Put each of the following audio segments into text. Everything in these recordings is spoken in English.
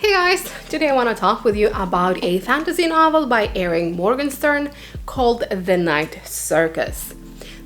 Hey guys, today I want to talk with you about a fantasy novel by Erin Morgenstern called The Night Circus.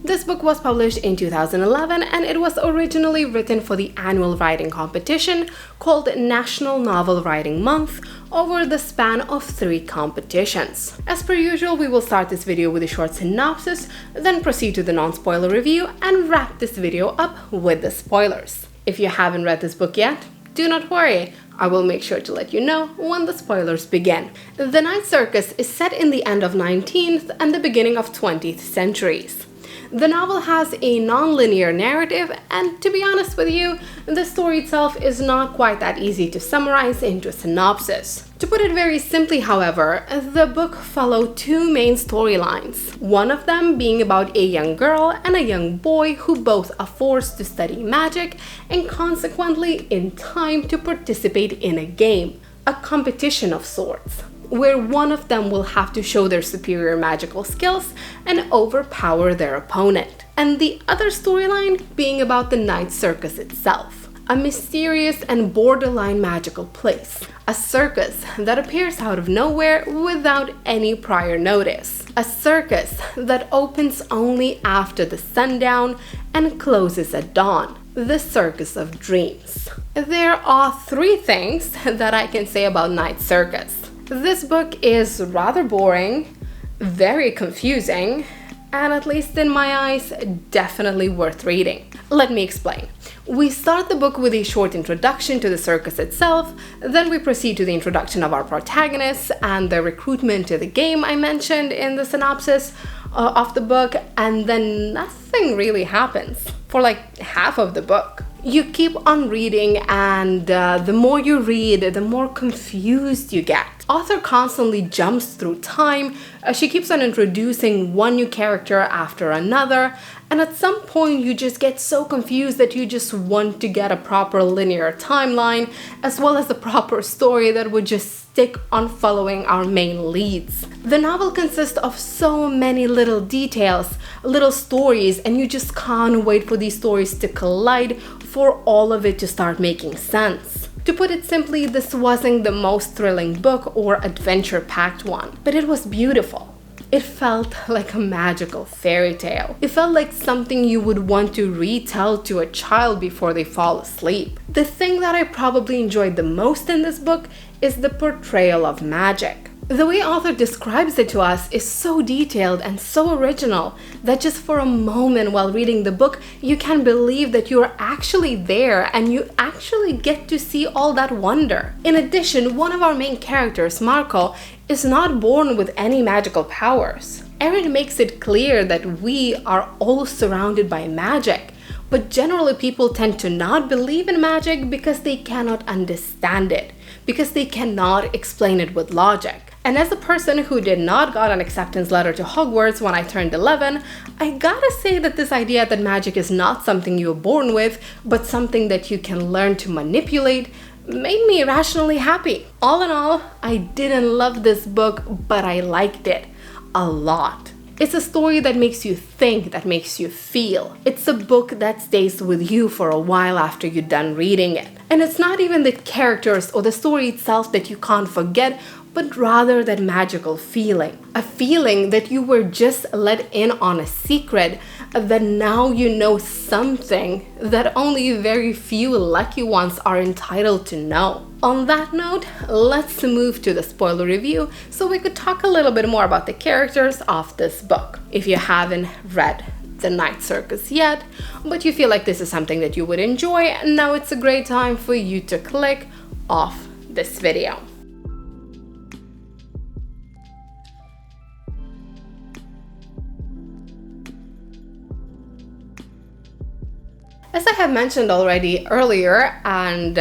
This book was published in 2011 and it was originally written for the annual writing competition called National Novel Writing Month over the span of 3 competitions. As per usual, we will start this video with a short synopsis, then proceed to the non-spoiler review and wrap this video up with the spoilers. If you haven't read this book yet, do not worry, I will make sure to let you know when the spoilers begin. The Night Circus is set in the end of 19th and the beginning of 20th centuries. The novel has a non-linear narrative, and to be honest with you, the story itself is not quite that easy to summarize into a synopsis. To put it very simply, however, the book followed 2 main storylines, one of them being about a young girl and a young boy who both are forced to study magic and consequently in time to participate in a game, a competition of sorts, where one of them will have to show their superior magical skills and overpower their opponent. And the other storyline being about the Night Circus itself, a mysterious and borderline magical place, a circus that appears out of nowhere without any prior notice, a circus that opens only after the sundown and closes at dawn, the Circus of Dreams. There are 3 things that I can say about Night Circus. This book is rather boring, very confusing, and at least in my eyes, definitely worth reading. Let me explain. We start the book with a short introduction to the circus itself, then we proceed to the introduction of our protagonists and the recruitment to the game I mentioned in the synopsis of the book, and then nothing really happens for like half of the book. You keep on reading, and the more you read, the more confused you get. Author constantly jumps through time. She keeps on introducing one new character after another, and at some point you just get so confused that you just want to get a proper linear timeline as well as a proper story that would just stick on following our main leads. The novel consists of so many little details, little stories, and you just can't wait for these stories to collide for all of it to start making sense. To put it simply, this wasn't the most thrilling book or adventure-packed one, but it was beautiful. It felt like a magical fairy tale. It felt like something you would want to retell to a child before they fall asleep. The thing that I probably enjoyed the most in this book is the portrayal of magic. The way author describes it to us is so detailed and so original that just for a moment while reading the book, you can believe that you're actually there and you actually get to see all that wonder. In addition, one of our main characters, Marco, is not born with any magical powers. Erin makes it clear that we are all surrounded by magic, but generally people tend to not believe in magic because they cannot understand it, because they cannot explain it with logic. And as a person who did not get an acceptance letter to Hogwarts when I turned 11, I gotta say that this idea that magic is not something you're born with, but something that you can learn to manipulate, made me irrationally happy. All in all, I didn't love this book, but I liked it a lot. It's a story that makes you think, that makes you feel. It's a book that stays with you for a while after you're done reading it. And it's not even the characters or the story itself that you can't forget, but rather that magical feeling. A feeling that you were just let in on a secret, that now you know something that only very few lucky ones are entitled to know. On that note, let's move to the spoiler review so we could talk a little bit more about the characters of this book. If you haven't read The Night Circus yet, but you feel like this is something that you would enjoy, now it's a great time for you to click off this video. As I have mentioned already earlier, and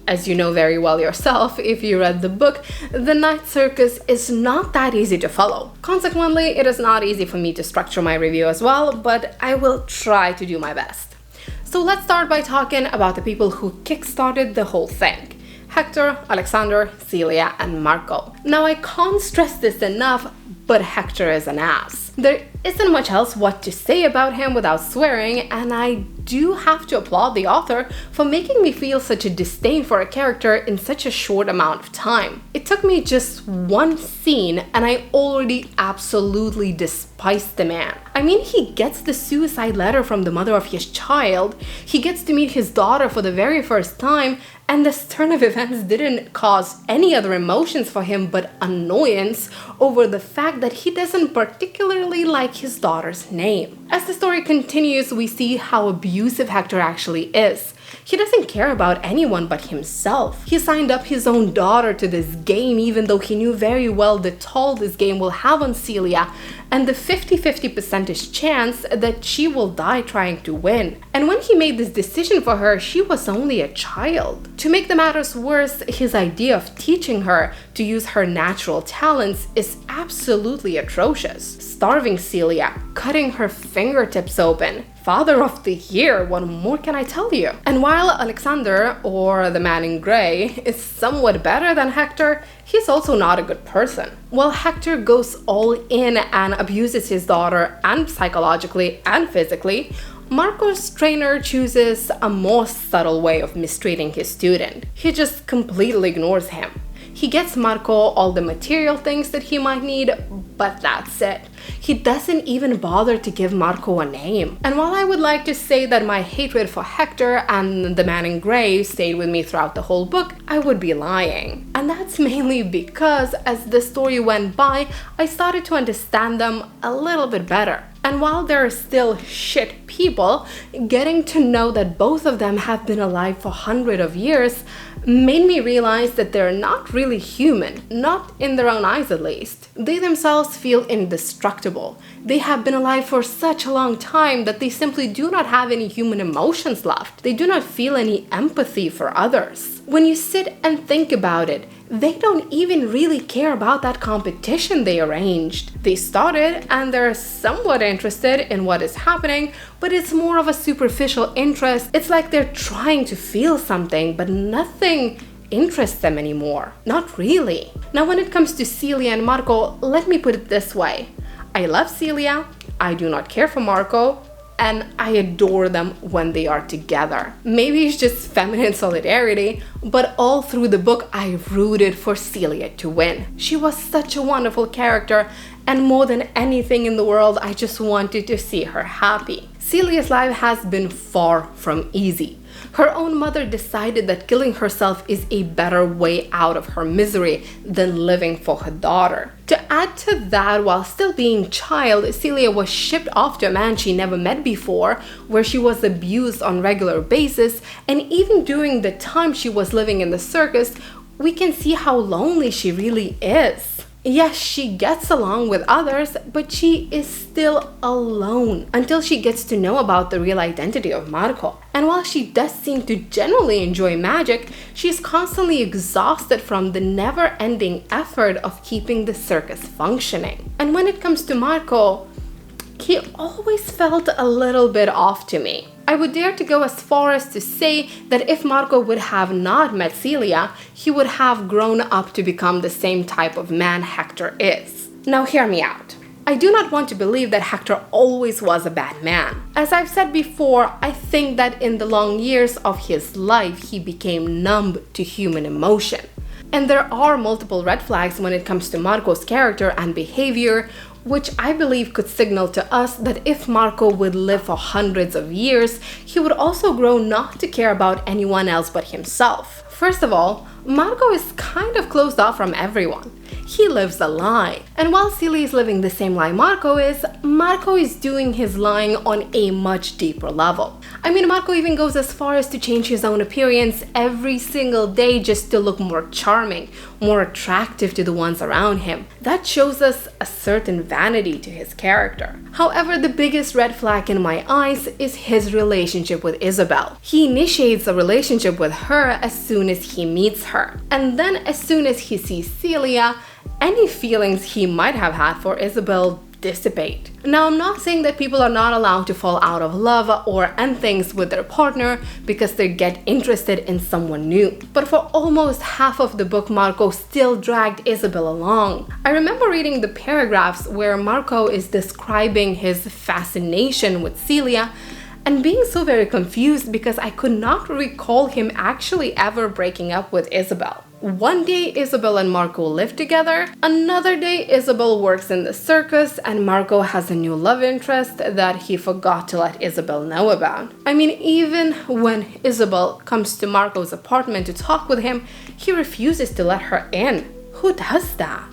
as you know very well yourself if you read the book, The Night Circus is not that easy to follow. Consequently, it is not easy for me to structure my review as well, but I will try to do my best. So let's start by talking about the people who kickstarted the whole thing. Hector, Alexander, Celia, and Marco. Now I can't stress this enough, but Hector is an ass. There isn't much else what to say about him without swearing, and I do have to applaud the author for making me feel such a disdain for a character in such a short amount of time. It took me just one scene and I already absolutely despised the man. I mean, he gets the suicide letter from the mother of his child, he gets to meet his daughter for the very first time, and this turn of events didn't cause any other emotions for him but annoyance over the fact that he doesn't particularly like his daughter's name. As the story continues, we see how abusive Hector actually is. He doesn't care about anyone but himself. He signed up his own daughter to this game even though he knew very well the toll this game will have on Celia and the 50-50 percentage chance that she will die trying to win. And when he made this decision for her, she was only a child. To make the matters worse, his idea of teaching her to use her natural talents is absolutely atrocious. Starving Celia, cutting her fingertips open. Father of the Year, what more can I tell you? And while Alexander, or the man in gray, is somewhat better than Hector, he's also not a good person. While Hector goes all in and abuses his daughter and psychologically and physically, Marco's trainer chooses a more subtle way of mistreating his student. He just completely ignores him. He gets Marco all the material things that he might need, but that's it. He doesn't even bother to give Marco a name. And while I would like to say that my hatred for Hector and the man in gray stayed with me throughout the whole book, I would be lying. And that's mainly because as the story went by, I started to understand them a little bit better. And while they're still shit people, getting to know that both of them have been alive for hundreds of years made me realize that they're not really human, not in their own eyes at least. They themselves feel indestructible. They have been alive for such a long time that they simply do not have any human emotions left. They do not feel any empathy for others. When you sit and think about it, they don't even really care about that competition they arranged. They started and they're somewhat interested in what is happening, but it's more of a superficial interest. It's like they're trying to feel something, but nothing interests them anymore. Not really. Now, when it comes to Celia and Marco, let me put it this way. I love Celia, I do not care for Marco, and I adore them when they are together. Maybe it's just feminine solidarity, but all through the book I rooted for Celia to win. She was such a wonderful character, and more than anything in the world, I just wanted to see her happy. Celia's life has been far from easy. Her own mother decided that killing herself is a better way out of her misery than living for her daughter. To add to that, while still being a child, Celia was shipped off to a man she never met before, where she was abused on a regular basis, and even during the time she was living in the circus, we can see how lonely she really is. Yes, she gets along with others, but she is still alone until she gets to know about the real identity of Marco. And while she does seem to generally enjoy magic, she's constantly exhausted from the never-ending effort of keeping the circus functioning. And when it comes to Marco, he always felt a little bit off to me. I would dare to go as far as to say that if Marco would have not met Celia, he would have grown up to become the same type of man Hector is. Now hear me out. I do not want to believe that Hector always was a bad man. As I've said before, I think that in the long years of his life, he became numb to human emotion. And there are multiple red flags when it comes to Marco's character and behavior, which I believe could signal to us that if Marco would live for hundreds of years, he would also grow not to care about anyone else but himself. First of all, Marco is kind of closed off from everyone. He lives a lie. And while Celia is living the same lie Marco is doing his lying on a much deeper level. I mean, Marco even goes as far as to change his own appearance every single day just to look more charming, more attractive to the ones around him. That shows us a certain vanity to his character. However, the biggest red flag in my eyes is his relationship with Isabel. He initiates a relationship with her as soon as he meets her. And then as soon as he sees Celia, any feelings he might have had for Isabel dissipate. Now, I'm not saying that people are not allowed to fall out of love or end things with their partner because they get interested in someone new. But for almost half of the book, Marco still dragged Isabel along. I remember reading the paragraphs where Marco is describing his fascination with Celia, and being so very confused because I could not recall him actually ever breaking up with Isabel. One day Isabel and Marco live together, another day Isabel works in the circus and Marco has a new love interest that he forgot to let Isabel know about. I mean, even when Isabel comes to Marco's apartment to talk with him, he refuses to let her in. Who does that?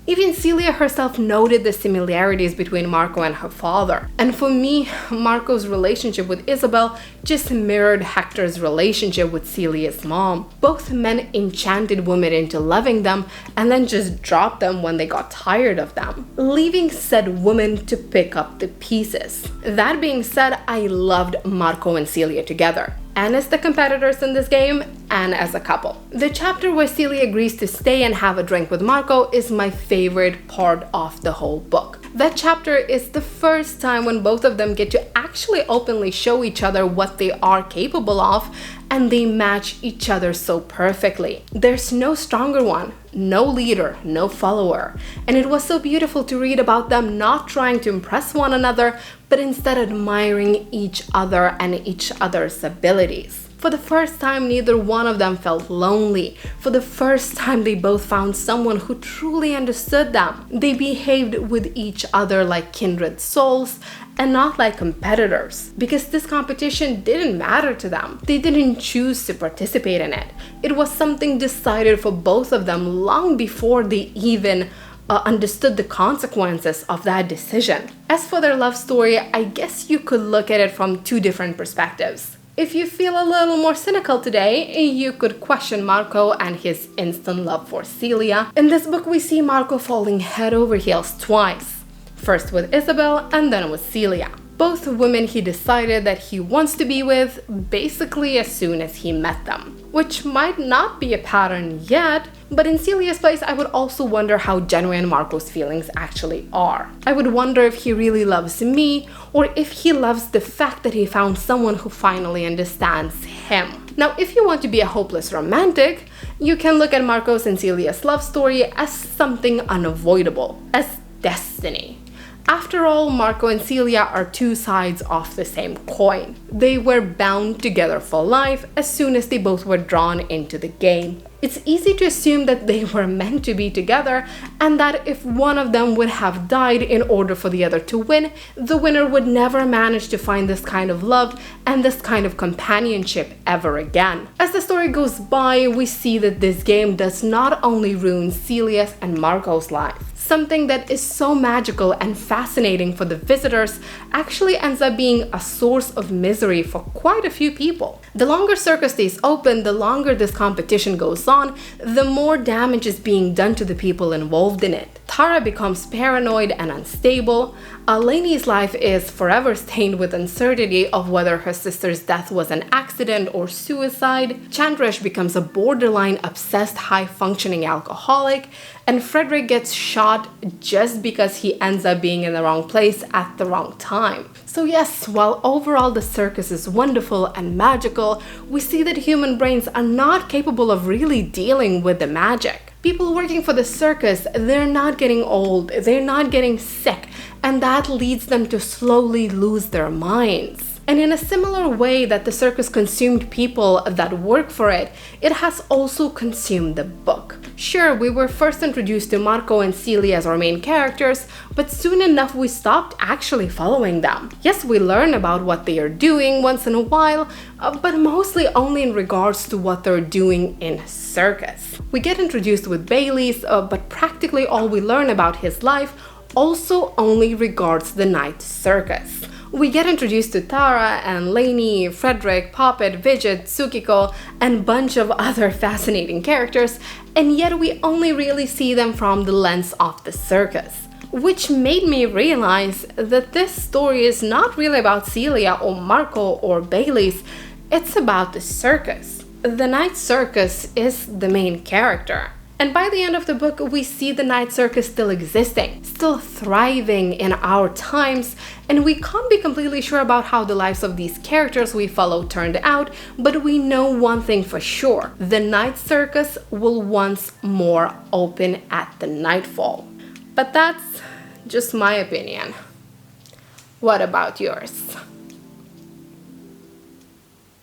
Even Celia herself noted the similarities between Marco and her father. And for me, Marco's relationship with Isabel just mirrored Hector's relationship with Celia's mom. Both men enchanted women into loving them and then just dropped them when they got tired of them, leaving said woman to pick up the pieces. That being said, I loved Marco and Celia together, and as the competitors in this game, and as a couple. The chapter where Celia agrees to stay and have a drink with Marco is my favorite part of the whole book. That chapter is the first time when both of them get to actually openly show each other what they are capable of, and they match each other so perfectly. There's no stronger one, no leader, no follower. And it was so beautiful to read about them not trying to impress one another, but instead admiring each other and each other's abilities. For the first time, neither one of them felt lonely. For the first time, they both found someone who truly understood them. They behaved with each other like kindred souls and not like competitors, because this competition didn't matter to them. They didn't choose to participate in it. It was something decided for both of them long before they even understood the consequences of that decision. As for their love story, I guess you could look at it from two different perspectives. If you feel a little more cynical today, you could question Marco and his instant love for Celia. In this book, we see Marco falling head over heels twice. First with Isabel and then with Celia. Both women he decided that he wants to be with basically as soon as he met them. Which might not be a pattern yet, but in Celia's place I would also wonder how genuine Marco's feelings actually are. I would wonder if he really loves me, or if he loves the fact that he found someone who finally understands him. Now, if you want to be a hopeless romantic, you can look at Marco's and Celia's love story as something unavoidable, as destiny. After all, Marco and Celia are two sides of the same coin. They were bound together for life as soon as they both were drawn into the game. It's easy to assume that they were meant to be together, and that if one of them would have died in order for the other to win, the winner would never manage to find this kind of love and this kind of companionship ever again. As the story goes by, we see that this game does not only ruin Celia's and Marco's life. Something that is so magical and fascinating for the visitors actually ends up being a source of misery for quite a few people. The longer circus stays open, the longer this competition goes on, the more damage is being done to the people involved in it. Tara becomes paranoid and unstable. Lainey's life is forever stained with uncertainty of whether her sister's death was an accident or suicide. Chandresh becomes a borderline obsessed high-functioning alcoholic, and Frederick gets shot just because he ends up being in the wrong place at the wrong time. So yes, while overall the circus is wonderful and magical, we see that human brains are not capable of really dealing with the magic. People working for the circus, they're not getting old, they're not getting sick, and that leads them to slowly lose their minds. And in a similar way that the circus consumed people that work for it, it has also consumed the book. Sure, we were first introduced to Marco and Celia as our main characters, but soon enough we stopped actually following them. Yes, we learn about what they are doing once in a while, but mostly only in regards to what they're doing in circus. We get introduced with Bailey's, but practically all we learn about his life also only regards the night circus. We get introduced to Tara and Lainey, Frederick, Poppet, Vidget, Tsukiko, and a bunch of other fascinating characters, and yet we only really see them from the lens of the circus. Which made me realize that this story is not really about Celia or Marco or Bailey's, it's about the circus. The night circus is the main character. And by the end of the book, we see the night circus still existing, still thriving in our times, and we can't be completely sure about how the lives of these characters we follow turned out, but we know one thing for sure: the night circus will once more open at the nightfall. But that's just my opinion. What about yours?